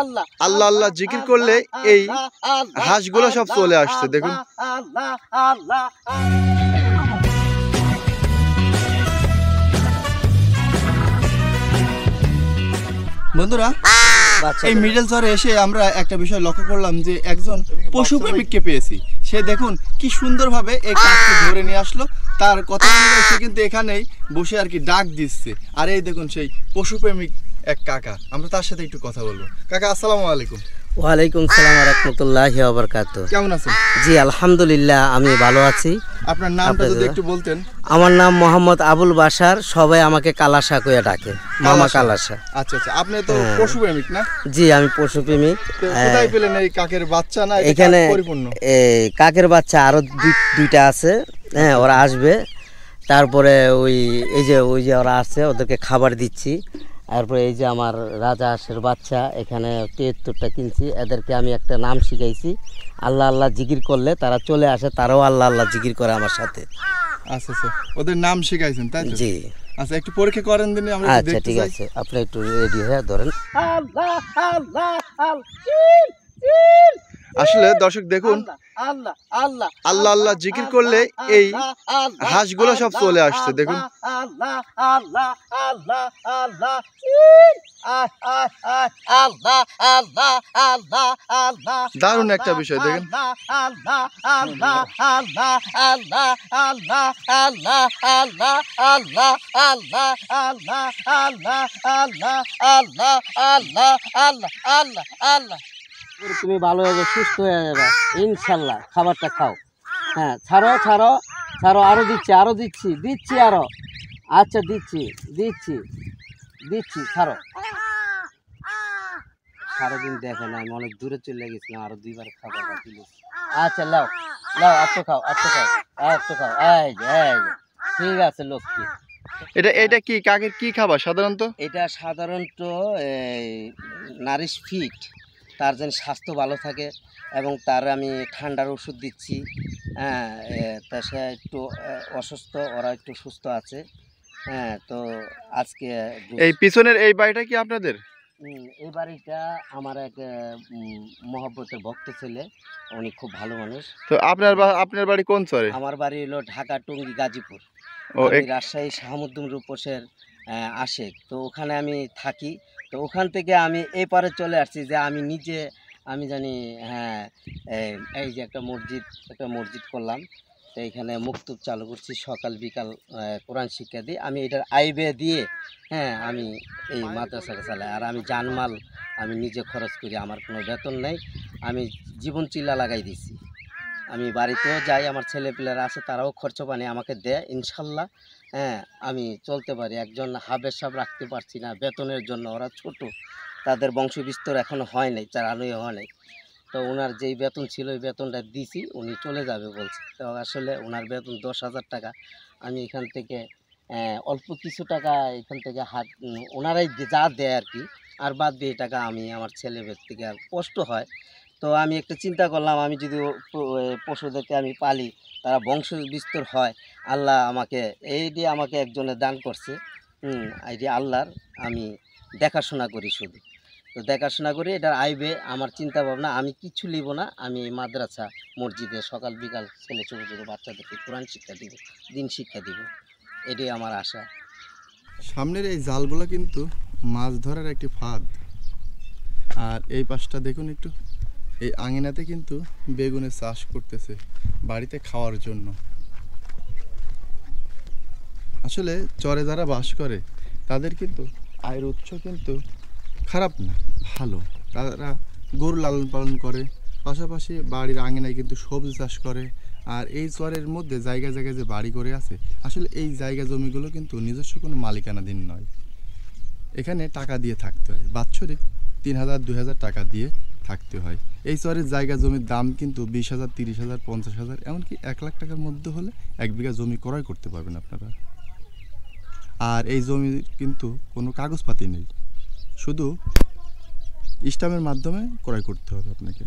আল্লাহ আল্লাহ জিকির করলে এই হাঁসগুলো সব চলে আসছে। দেখুন বন্ধুরা, এই মিডল চরে এসে আমরা একটা বিষয় লক্ষ্য করলাম যে একজন পশুপ্রেমিককে পেয়েছি। সে দেখুন কি সুন্দরভাবে এই কাককে ধরে নিয়ে আসলো। তার কথা অনুযায়ী সে কিন্তু এখানেই বসে আর কি ডাক দিচ্ছে। আর এই দেখুন সেই পশুপ্রেমিক এক কাকা, আমরা তার সাথে একটু কথা বলবো। কাকা আসসালামু আলাইকুম। ওয়ালাইকুম সালাম ওয়া রাহমাতুল্লাহি ওয়া বারাকাতুহু। কেমন আছেন? জি আলহামদুলিল্লাহ, আমি ভালো আছি। আপনার নামটা যদি একটু বলতেন। আমার নাম মোহাম্মদ আবুল বাশার, সবাই আমাকে কালাশা কইয়া ডাকে, মামা কালাশা। আচ্ছা আচ্ছা, আপনি তো পশুপ্রেমিক না? জি আমি পশুপ্রেমিক। কোথায় পেলেন এই কাকের বাচ্চা? না এখানে পরিপূর্ণ এই কাকের বাচ্চা আরো দুইটা আছে, হ্যাঁ ওরা আসবে। তারপরে ওই যে ওরা আসছে, ওদেরকে খাবার দিচ্ছি। তারপরে এই যে আমার রাজা হাঁসের বাচ্চা, এখানে 73টা কিনছি। এদেরকে আমি একটা নাম শিখাইছি, আল্লাহ আল্লাহ জিকির করলে তারা চলে আসে, তারাও আল্লাহ আল্লাহ জিকির করে আমার সাথে। আচ্ছা আচ্ছা, ওদের নাম শিখাইছেন তাই তো? জি। আচ্ছা একটু পরীক্ষা করেন দিন আমরা। আচ্ছা ঠিক আছে, আপনি একটু রেডি হয়ে ধরেন। আসলে দর্শক দেখুন, আল্লাহ আল্লাহ জিকির করলে এই হাঁসগুলো সব চলে আসছে। দেখুন দারুণ একটা বিষয়। দেখেন তুমি ভালো হয়ে যাবে, সুস্থ হয়ে যাবে ইনশাল্লাহ। খাবারটা খাও, হ্যাঁ ছাড়ো ছাড়ো ছাড়ো, আরো দিচ্ছি আরো। আচ্ছা দিচ্ছি ছাড়ো। সারাদিন দেখে না, আমি অনেক দূরে চলে গেছিলাম, আরো 2বার খাবার দিল। আচ্ছা লাও আচ্ছা খাও এই ঠিক আছে লক্ষ্মী। এটা কি কাকের কি খাবার সাধারণত? এটা সাধারণত নারিশ ফিট, তার যেন স্বাস্থ্য ভালো থাকে, এবং তার আমি ঠান্ডার ওষুধ দিচ্ছি। হ্যাঁ তা সে একটু অসুস্থ, ওরা একটু সুস্থ আছে। হ্যাঁ তো আজকে এই পিছনের এই বাড়িটা কি আপনাদের? এই বাড়িটা আমার এক মহব্বতের ভক্ত ছেলে, উনি খুব ভালো মানুষ। তো আপনার বাড়ি কোন চরে? আমার বাড়ি হলো ঢাকা টঙ্গী গাজীপুর। রাজশাহী শাহমুদ্দিন রূপসের আশেক, তো ওখানে আমি থাকি। তো ওখান থেকে আমি এই পারে চলে আসছি যে আমি নিজে আমি জানি, হ্যাঁ এই যে একটা মসজিদ করলাম। তো এইখানে মুক্তব চালু করছি, সকাল বিকাল কোরআন শিক্ষা দিই। আমি এটার আইবে দিয়ে, হ্যাঁ আমি এই মাদ্রাসাকে চালাই। আর আমি জানমাল আমি নিজে খরচ করি, আমার কোনো বেতন নেই, আমি জীবন চিল্লা লাগাই দিছি। আমি বাড়িতেও যাই, আমার ছেলেপিলেরা আছে, তারাও খরচ পানি আমাকে দেয় ইনশাল্লাহ। হ্যাঁ আমি চলতে পারি। একজন হাবের সাহেব রাখতে পারছি না বেতনের জন্য, ওরা ছোট, তাদের বংশ বিস্তার এখনও হয় নাই, চালানোই হয় নাই। তো ওনার যেই বেতন ছিল ওই বেতনটা দিছি, উনি চলে যাবে বলছে। তো আসলে ওনার বেতন 10,000 টাকা। আমি এখান থেকে অল্প কিছু টাকা এখান থেকে ওনারাই যা দেয় আর কি, আর বাদ দিয়ে টাকা আমি আমার ছেলেমেয়ের থেকে আর কষ্ট হয়। তো আমি একটা চিন্তা করলাম, আমি যদি পশুদেরকে আমি পালি, তারা বংশ বিস্তার হয়। আল্লাহ আমাকে আমাকে একজনে দান করছে। এটি আল্লাহর, আমি দেখাশোনা করি শুধু। তো দেখাশোনা করি, এটার আইবে আমার চিন্তা ভাবনা, আমি কিছু নিব না। আমি এই মাদ্রাসা মসজিদে সকাল বিকাল ছোটো ছোটো বাচ্চাদেরকে কোরআন শিক্ষা দিব, দিন শিক্ষা দিব, এটাই আমার আশা। সামনের এই জালগুলো কিন্তু মাছ ধরার একটি ফাঁদ। আর এই পাশটা দেখুন একটু, এই আঙিনাতে কিন্তু বেগুনের চাষ করতেছে বাড়িতে খাওয়ার জন্য। আসলে চরে যারা বাস করে তাদের কিন্তু আয়ের উৎস কিন্তু খারাপ না, ভালো। তারা গরু লালন পালন করে, পাশাপাশি বাড়ির আঙিনায় কিন্তু সবজি চাষ করে। আর এই চরের মধ্যে জায়গায় জায়গায় যে বাড়ি করে আছে, আসলে এই জায়গা জমিগুলো কিন্তু নিজস্ব কোনো মালিকানাধীন নয়। এখানে টাকা দিয়ে থাকতে হয়, বাৎসরিক 3,000 2,000 টাকা দিয়ে থাকতে হয়। এই চরের জায়গা জমির দাম কিন্তু 20,000 30,000 50,000, এমনকি 1 লাখ টাকার মধ্যে হলে 1 বিঘা জমি ক্রয় করতে পারবেন আপনারা। আর এই জমির কিন্তু কোনো কাগজপাতি নেই, শুধু স্ট্যাম্পের মাধ্যমে ক্রয় করতে হবে আপনাকে।